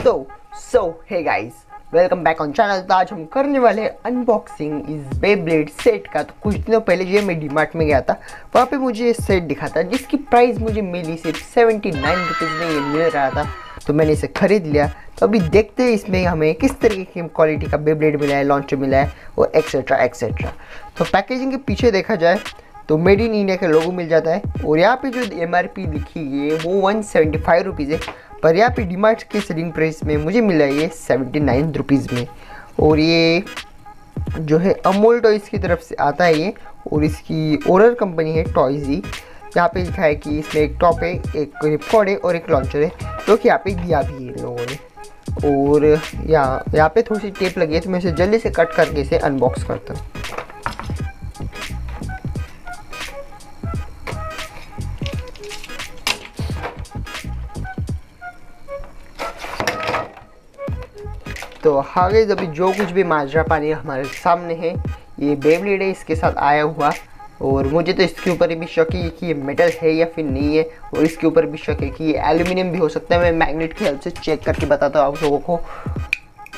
Hey guys, welcome back on channel. तो आज हम करने वाले हैं अनबॉक्सिंग इस बेब्लेड सेट का। तो कुछ दिनों पहले जो मैं डीमार्ट में गया था, वहाँ पे मुझे ये सेट दिखा था जिसकी प्राइस मुझे मिली सिर्फ 79 रुपीज़ में ये मिल रहा था। तो मैंने इसे ख़रीद लिया। तो अभी देखते हैं इसमें हमें किस तरीके की क्वालिटी का बेब्लेड मिला है, लॉन्चर मिला है और एक्सेट्रा एक्सेट्रा। तो पैकेजिंग के पीछे देखा जाए तो मेड इन इंडिया का लोगो मिल जाता है और यहाँ पे जो MRP लिखी है वो 175 रुपीज़ है, पर यहाँ पे डीमार्ट के सेलिंग प्राइस में मुझे मिला है ये 79 रुपीज़ में। और ये जो है अमूल टॉयज़ की तरफ से आता है ये, और इसकी ओरल कंपनी है टॉयज़ी। यहाँ पे लिखा है कि इसमें एक टॉप है, एक रिपॉर्ड है और एक लॉन्चर है, जो कि यहाँ पे दिया भी है लोगों ने। और यहाँ पे थोड़ी सी टेप लगी है, तो मैं इसे जल्दी से कट करके इसे अनबॉक्स करता हूँ। तो आगे अभी जो कुछ भी माजरा पानी हमारे सामने है, ये बेब्लेड है इसके साथ आया हुआ। और मुझे तो इसके ऊपर भी शक है कि ये मेटल है या फिर नहीं है, और इसके ऊपर भी शक है कि ये एल्यूमिनियम भी हो सकता है। मैं मैग्नेट की हेल्प से चेक करके बताता हूँ आप लोगों को।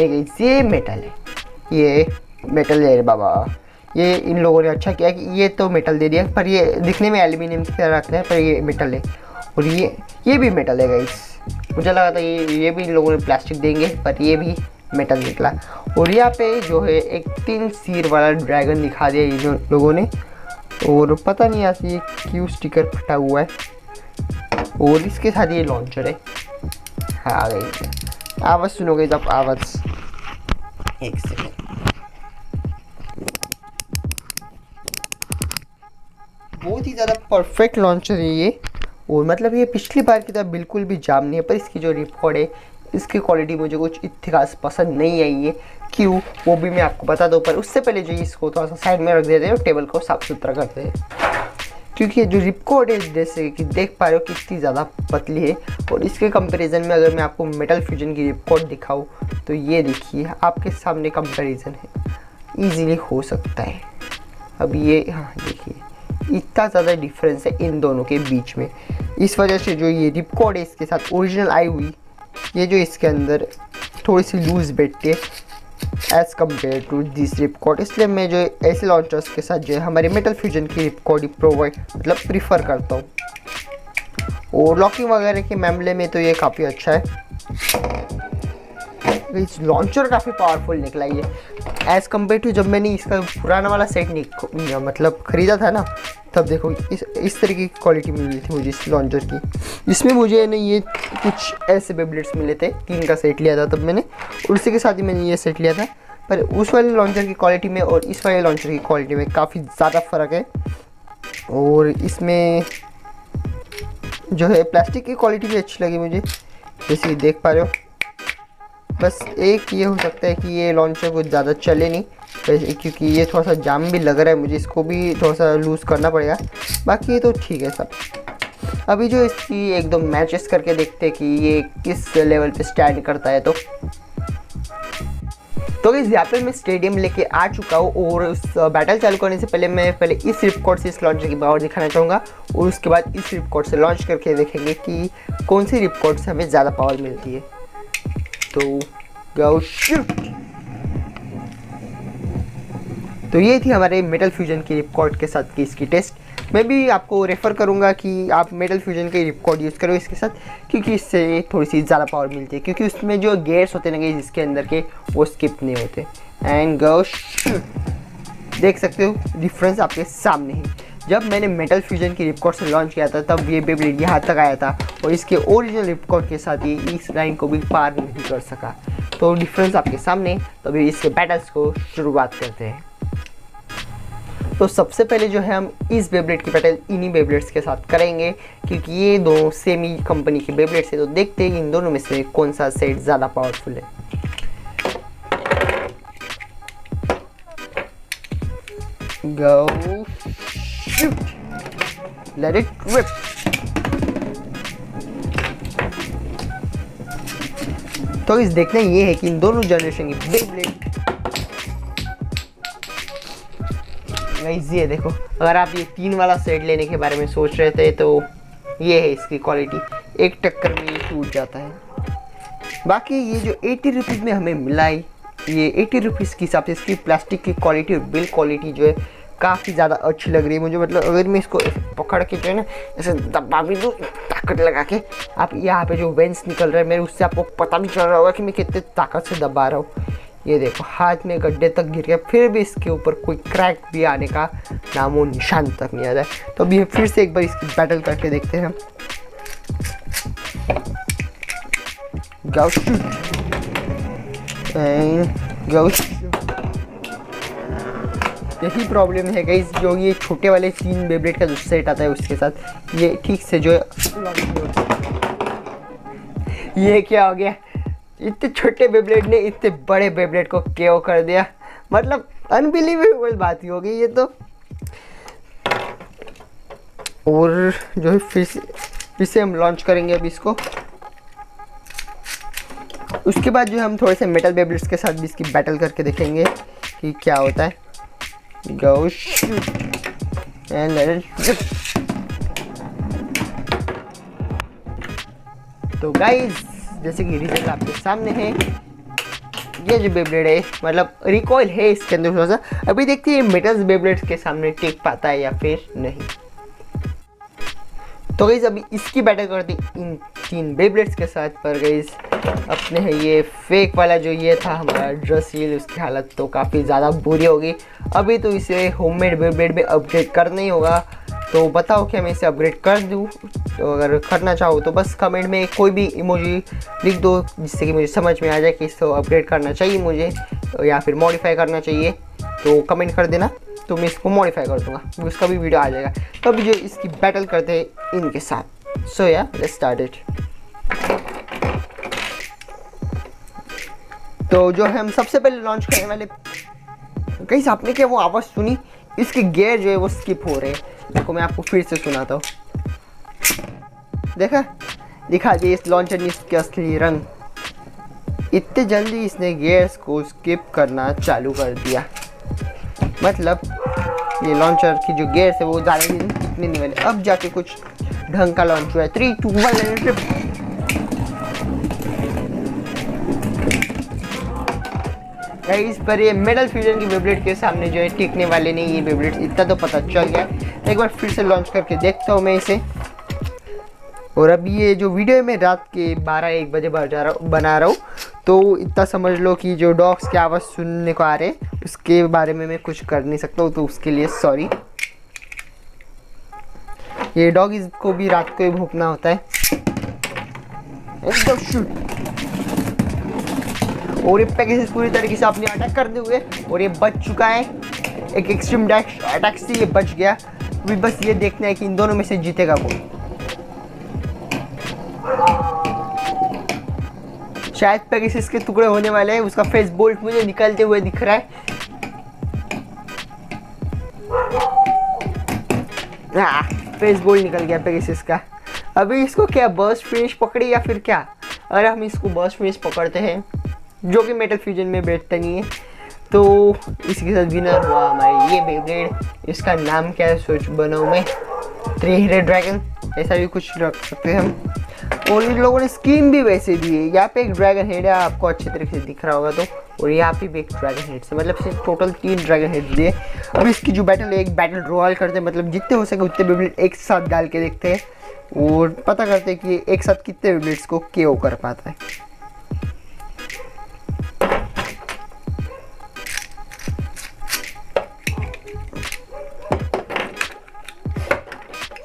ये मेटल है, ये मेटल है बाबा। ये इन लोगों ने अच्छा किया कि ये तो मेटल दे दिया, पर ये दिखने में एल्यूमिनियम की तरह रखते हैं, पर ये मेटल है। और ये भी मेटल है गाइस। मुझे लगा था ये भी इन लोगों ने प्लास्टिक देंगे, पर ये भी मेटल निकला। और यहाँ पे जो है एक 3 सिर वाला ड्रैगन दिखा दिया इन लोगों ने, और पता नहीं यहाँ से ये क्यों स्टिकर फटा हुआ है। और इसके साथ ये लॉन्चर है। हाँ आ गई आवाज़, सुनोगे जब आवाज़। एक सेकेंड, बहुत ही ज़्यादा परफेक्ट लॉन्चर है ये। और मतलब ये पिछली बार की तरह बिल्कुल भी जाम नहीं है, पर इसकी जो रिकॉर्ड है इसकी क्वालिटी मुझे कुछ इतनी खास पसंद नहीं आई है। क्यों वो भी मैं आपको बता दूँ, पर उससे पहले जो इसको थोड़ा सा साइड में रख देते हैं और टेबल को साफ सुथरा करते हैं। क्योंकि ये जो रिपकॉर्ड है जैसे कि देख पा रहे हो कितनी ज़्यादा पतली है, और इसके कंपैरिजन में अगर मैं आपको मेटल फ्यूजन की रिपकॉर्ड दिखाऊँ तो ये देखिए आपके सामने कंपैरिजन है, ईजीली हो सकता है। अब ये हाँ देखिए इतना ज़्यादा डिफरेंस है इन दोनों के बीच में। इस वजह से जो ये रिपकॉर्ड है इसके साथ ओरिजिनल आई हुई, ये जो इसके अंदर थोड़ी सी लूज बैठती है एज़ कम्पेयर टू दिस रिपकॉर्ड। इसलिए मैं जो ऐसे लॉन्चर्स के साथ जो है हमारे मेटल फ्यूजन की रिपकॉर्ड मतलब प्रीफर करता हूँ। और लॉकिंग वगैरह के मामले में तो ये काफ़ी अच्छा है। इस लॉन्चर काफ़ी पावरफुल निकला ये एज़ कम्पेयर टू जब मैंने इसका पुराना वाला सेट मतलब ख़रीदा था ना, तब देखो इस तरीके की क्वालिटी मिली थी मुझे इस लॉन्चर की। इसमें मुझे ना ये कुछ ऐसे बेब्लेड्स मिले थे, 3 का सेट लिया था तब मैंने, उसी के साथ ही मैंने ये सेट लिया था। पर उस वाले लॉन्चर की क्वालिटी में और इस वाले लॉन्चर की क्वालिटी में काफ़ी ज़्यादा फ़र्क है। और इसमें जो है प्लास्टिक की क्वालिटी भी अच्छी लगी मुझे, जैसे देख पा रहे हो। बस एक ये हो सकता है कि ये लॉन्चर कुछ ज़्यादा चले नहीं, क्योंकि ये थोड़ा सा जाम भी लग रहा है मुझे, इसको भी थोड़ा सा लूज़ करना पड़ेगा। बाकी तो ठीक है सब। अभी जो इसकी एकदम मैचेस करके देखते हैं कि ये किस लेवल पे स्टैंड करता है। तो इस यहाँ पे मैं स्टेडियम लेके आ चुका हूँ, और उस बैटल चालू करने से पहले मैं इस रिपकॉर्ड से इस लॉन्चर की पावर दिखाना चाहूँगा, और उसके बाद इस रिपकॉर्ड से लॉन्च करके देखेंगे कि कौन सी रिपकॉर्ड से हमें ज़्यादा पावर मिलती है। तो गो शूट। तो ये थी हमारे मेटल फ्यूजन की रिपकॉर्ड के साथ की इसकी टेस्ट। मैं भी आपको रेफ़र करूँगा कि आप मेटल फ्यूजन की रिपकॉर्ड यूज़ करो इसके साथ, क्योंकि इससे थोड़ी सी ज़्यादा पावर मिलती है, क्योंकि उसमें जो गेयर्स होते हैं ना जिसके अंदर के, वो स्किप नहीं होते। And go shoot. देख सकते हो डिफरेंस आपके सामने ही। जब मैंने मेटल फ्यूजन की रिपकॉर्ड से लॉन्च किया था तब ये बेब्लेड यहाँ तक आया था, और इसके ओरिजिनल रिपकॉर्ड के साथ ये इस लाइन को भी पार नहीं कर सका। तो डिफरेंस आपके सामने। तो अभी इसके बैटल्स को शुरुआत करते हैं। तो सबसे पहले जो है हम इस बेब्लेड की बैटल इन्हीं बेब्लेड्स के साथ करेंगे, क्योंकि ये दो सेम ही कंपनी के बेब्लेड्स है। तो देखते हैं इन दोनों में से कौन सा सेट ज़्यादा पावरफुल है। Go shoot, let it rip. तो इस देखना ये है कि इन दोनों जनरेशन की बेब्लेड गाइस, ये देखो, अगर आप ये 3 वाला सेट लेने के बारे में सोच रहे थे तो ये है इसकी क्वालिटी। एक टक्कर में ये टूट जाता है। बाकी ये जो 80 रुपीज़ में हमें मिला है, ये 80 रुपीज़ के हिसाब से इसकी प्लास्टिक की क्वालिटी और बिल्ड क्वालिटी जो है काफ़ी ज़्यादा अच्छी लग रही है मुझे। मतलब अगर मैं इसको पकड़ के जो है ना ऐसे दबा भी दूँ ताकत लगा के, आप यहाँ पे जो वेंस निकल रहा है मेरे, उससे आपको पता भी चल रहा होगा कि मैं कितने ताकत से दबा रहा हूँ। ये देखो हाथ में गड्ढे तक गिर गया, फिर भी इसके ऊपर कोई क्रैक भी आने का नामो निशान तक नहीं आ रहा है। तो अभी फिर से एक बार इसकी बैटल करके देखते हैं। Go shoot and go shoot। यही प्रॉब्लम है गाइस, जो ये छोटे वाले 3 बेब्लेड का जो सेट आता है उसके साथ ये ठीक से जो है ये क्या हो गया, इतने छोटे बेब्लेड ने इतने बड़े बेब्लेड को केओ कर दिया। मतलब अनबिलीवेबल बात ही हो गई ये तो। और जो है फिर से हम लॉन्च करेंगे अभी इसको। उसके बाद जो हम थोड़े से मेटल बेब्लेड्स के साथ भी इसकी बैटल करके देखेंगे कि क्या होता है। Go shoot and let it rip। तो गाइस जैसे कि रिजल्ट आपके सामने है, ये जो बेब्लेड है मतलब रिकॉइल है इसके अंदर थोड़ा सा। अभी देखते हैं मेटल्स बेब्लेड्स के सामने टिक पाता है या फिर नहीं। तो गाइस अभी इसकी बैटल करते इन 3 बेब्लेड्स के साथ। पर गाइस अपने है ये फेक वाला जो ये था हमारा ड्रेसिल, उसकी हालत तो काफ़ी ज़्यादा बुरी होगी। अभी तो इसे होममेड बेब्लेड में अपग्रेड करना ही होगा। तो बताओ क्या मैं इसे अपग्रेड कर दूँ? तो अगर करना चाहो तो बस कमेंट में कोई भी इमोजी लिख दो जिससे कि मुझे समझ में आ जाए कि इसको अपग्रेड करना चाहिए मुझे या फिर मॉडिफाई करना चाहिए। तो कमेंट कर देना, तो मैं इसको मॉडिफाई कर दूँगा, उसका भी वीडियो आ जाएगा। तो अभी जो इसकी बैटल करते हैं इनके साथ। सो या लेट्स स्टार्ट इट। तो जो है हम सबसे पहले लॉन्च करने वाले, कहीं आपने क्या वो आवाज़ सुनी? इसके गियर जो है वो स्किप हो रहे हैं। देखो मैं आपको फिर से सुनाता हूँ। देखा, दिखा दिए इस लॉन्चर ने इसके असली रंग। इतने जल्दी इसने गियर्स को स्किप करना चालू कर दिया। मतलब ये लॉन्चर की जो गियर्स है वो ज़्यादा दिन टिकने नहीं वाले। अब जाके कुछ ढंग का लॉन्च हुआ है। 3, 2, 1 गाइस पर ये मेटल फ्यूजन की बेब्लेड के सामने जो है टिकने वाले नहीं ये बेब्लेड, इतना तो पता चल गया। एक बार फिर से लॉन्च करके देखता हूँ मैं इसे। और अभी ये जो वीडियो मैं रात के 12-1 बजे बना रहा हूँ, तो इतना समझ लो कि जो डॉग्स की आवाज़ सुनने को आ रहे हैं उसके बारे में मैं कुछ कर नहीं सकता हूँ, तो उसके लिए सॉरी। ये डॉग को भी रात को ही भूखना होता है। एकदम शूट। और ये पैकेज पूरी तरीके से अपने अटैक करते हुए, और ये बच चुका है। एक एक्सट्रीम डैश अटैक से ये बच गया। अभी बस ये देखना है कि इन दोनों में से जीतेगा कौन। शायद पैकेज के टुकड़े होने वाले हैं। उसका फेस बोल्ट मुझे निकलते हुए दिख रहा है। फेस बोल्ट निकल गया पैकेज का। अभी इसको क्या बर्स्ट फिनिश पकड़े या फिर क्या? अगर हम इसको बर्स्ट फिनिश पकड़ते हैं जो कि मेटल फ्यूजन में बैठता नहीं है, तो इसके साथ विनर हुआ हमारे ये बेब्लेड। इसका नाम क्या है सोच बनाऊँ मैं, 3 हेडेड ड्रैगन ऐसा भी कुछ रख सकते हैं हम। और इन लोगों ने स्कीम भी वैसे दी है। यहाँ पे एक ड्रैगन हेड है, आपको अच्छे तरीके से दिख रहा होगा तो, और यहाँ पे भी एक ड्रैगन हेड से, मतलब सिर्फ टोटल 3 ड्रैगन हेड दिए। अब इसकी जो बैटल है एक बैटल रॉयल करते हैं, मतलब जितने हो सके उतने बेब्लेड एक साथ डाल के देखते हैं और पता करते हैं कि एक साथ कितने बेब्लेड्स को केओ कर पाता है।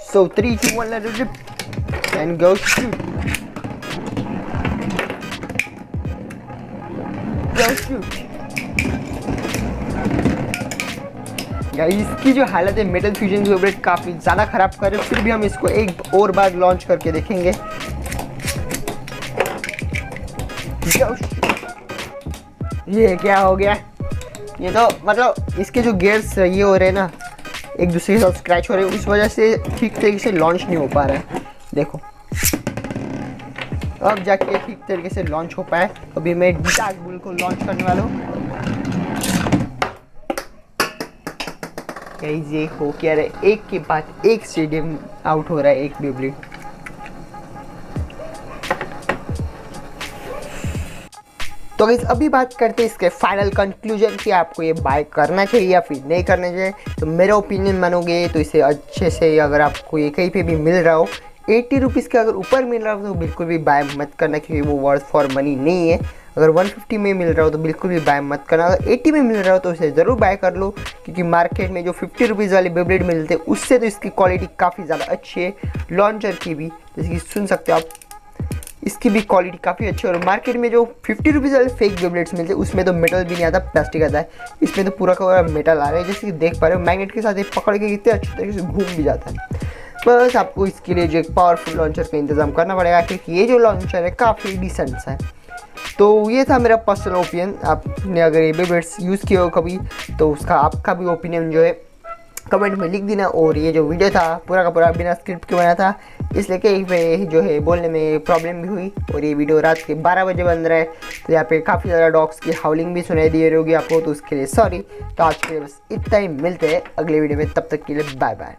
So 3, 2, 1, let it rip and go shoot. Go shoot. Guys इसकी जो हालत है मेटल फ्यूजन की बेब्लेड काफ़ी ज़्यादा ख़राब कर रहे हैं। फिर भी हम इसको एक और बार लॉन्च करके देखेंगे। ये क्या हो गया? ये तो मतलब इसके जो गियर्स ये हो रहे हैं ना एक दूसरे के साथ स्क्रैच हो रहे हैं, उस वजह से ठीक तरीके से लॉन्च नहीं हो पा रहा है। देखो अब जाके ठीक तरीके से लॉन्च हो पाए। अभी मैं डार्क बुल को लॉन्च करने वाला हूँ। गाइस ये हो क्या रहा है, एक के बाद एक स्टेडियम आउट हो रहा है एक बेब्लेड। तो गाइस अभी बात करते हैं इसके फाइनल कंक्लूजन कि आपको ये बाय करना चाहिए या फिर नहीं करना चाहिए। तो मेरा ओपिनियन मानोगे तो इसे अच्छे से, अगर आपको ये कहीं पे भी मिल रहा हो 80 रुपीज़ के अगर ऊपर मिल रहा हो तो बिल्कुल भी बाय मत करना, क्योंकि वो वर्थ फॉर मनी नहीं है। अगर 150 में मिल रहा हो तो बिल्कुल भी बाय मत करना। अगर 80 में मिल रहा हो तो इसे ज़रूर बाय कर लो, क्योंकि मार्केट में जो 50 रुपीज़ वाले बेब्लेड मिलते हैं उससे तो इसकी क्वालिटी काफ़ी ज़्यादा अच्छी है। लॉन्चर की भी जैसे कि सुन सकते हो आप, इसकी भी क्वालिटी काफ़ी अच्छी है। और मार्केट में जो 50 रुपीज़ वाले फेक बेब्लेड्स मिलते हैं उसमें तो मेटल भी नहीं आता, प्लास्टिक आता है। इसमें तो पूरा का पूरा मेटल आ रहा है, जैसे कि देख पा रहे हो मैग्नेट के साथ ये पकड़ के कितने अच्छे तरीके से घूम भी जाता है। बस आपको इसके लिए जो एक पावरफुल लॉन्चर का इंतज़ाम करना पड़ेगा, क्योंकि ये जो लॉन्चर है काफ़ी डिसेंट सा है। तो ये था मेरा पर्सनल ओपिनियन। आपने अगर ये बेब्लेड्स यूज़ किए हो कभी तो उसका आपका भी ओपिनियन जो है कमेंट में लिख देना। और ये जो वीडियो था पूरा का पूरा बिना स्क्रिप्ट के बना था, इसलिए कहीं पे जो है बोलने में प्रॉब्लम भी हुई। और ये वीडियो रात के 12 बजे बन रहा है, तो यहाँ पे काफ़ी ज़्यादा डॉग्स की हाउलिंग भी सुनाई दे रही होगी आपको, तो उसके लिए सॉरी। तो आज के लिए बस इतना ही, मिलते हैं अगले वीडियो में, तब तक के लिए बाय बाय।